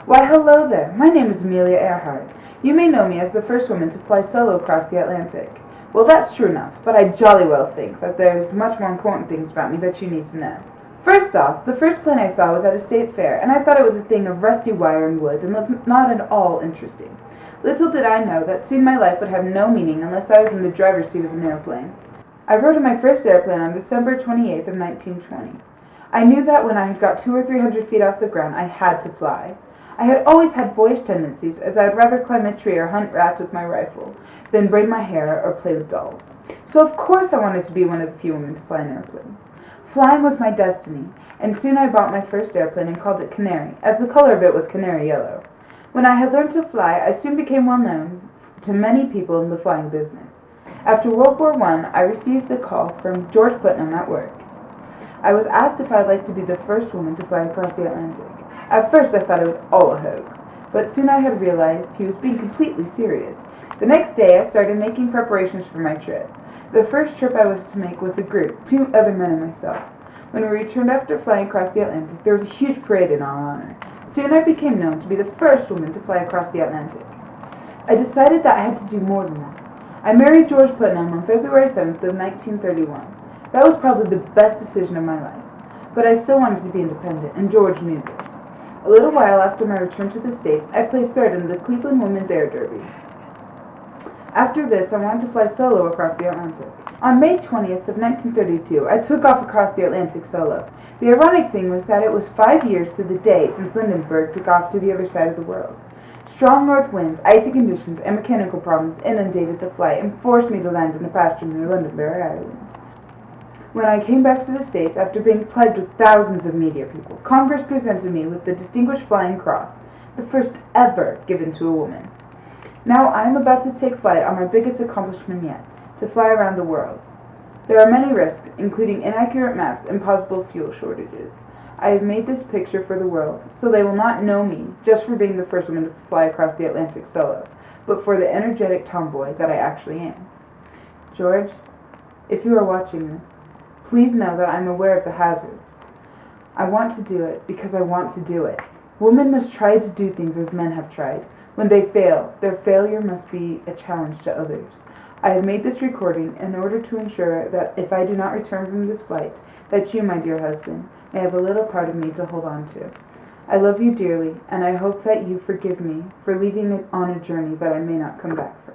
Why, hello there. My name is Amelia Earhart. You may know me as the first woman to fly solo across the Atlantic. Well, that's true enough, but I jolly well think that there's much more important things about me that you need to know. First off, the first plane I saw was at a state fair, and I thought it was a thing of rusty wire and wood and looked not at all interesting. Little did I know that soon my life would have no meaning unless I was in the driver's seat of an airplane. I rode in my first airplane on December 28th of 1920. I knew that when I had got 200 or 300 feet off the ground, I had to fly. I had always had boyish tendencies, as I would rather climb a tree or hunt rats with my rifle than braid my hair or play with dolls. So of course I wanted to be one of the few women to fly an airplane. Flying was my destiny, and soon I bought my first airplane and called it Canary, as the color of it was canary yellow. When I had learned to fly, I soon became well known to many people in the flying business. After World War I received a call from George Putnam at work. I was asked if I'd like to be the first woman to fly across the Atlantic. At first I thought it was all a hoax, but soon I had realized he was being completely serious. The next day I started making preparations for my trip. The first trip I was to make with a group, 2 other men and myself. When we returned after flying across the Atlantic, there was a huge parade in our honor. Soon I became known to be the first woman to fly across the Atlantic. I decided that I had to do more than that. I married George Putnam on February 7th of 1931. That was probably the best decision of my life. But I still wanted to be independent, and George knew this. A little while after my return to the States, I placed third in the Cleveland Women's Air Derby. After this, I wanted to fly solo across the Atlantic. On May 20th of 1932, I took off across the Atlantic solo. The ironic thing was that it was 5 years to the day since Lindenberg took off to the other side of the world. Strong north winds, icy conditions, and mechanical problems inundated the flight and forced me to land in a pasture near Lindenberg Island. When I came back to the States, after being plagued with thousands of media people, Congress presented me with the Distinguished Flying Cross, the first ever given to a woman. Now I am about to take flight on my biggest accomplishment yet, to fly around the world. There are many risks, including inaccurate maps and possible fuel shortages. I have made this picture for the world, so they will not know me just for being the first woman to fly across the Atlantic solo, but for the energetic tomboy that I actually am. George, if you are watching this, please know that I am aware of the hazards. I want to do it because I want to do it. Women must try to do things as men have tried. When they fail, their failure must be a challenge to others. I have made this recording in order to ensure that if I do not return from this flight, that you, my dear husband, may have a little part of me to hold on to. I love you dearly, and I hope that you forgive me for leaving it on a journey that I may not come back from.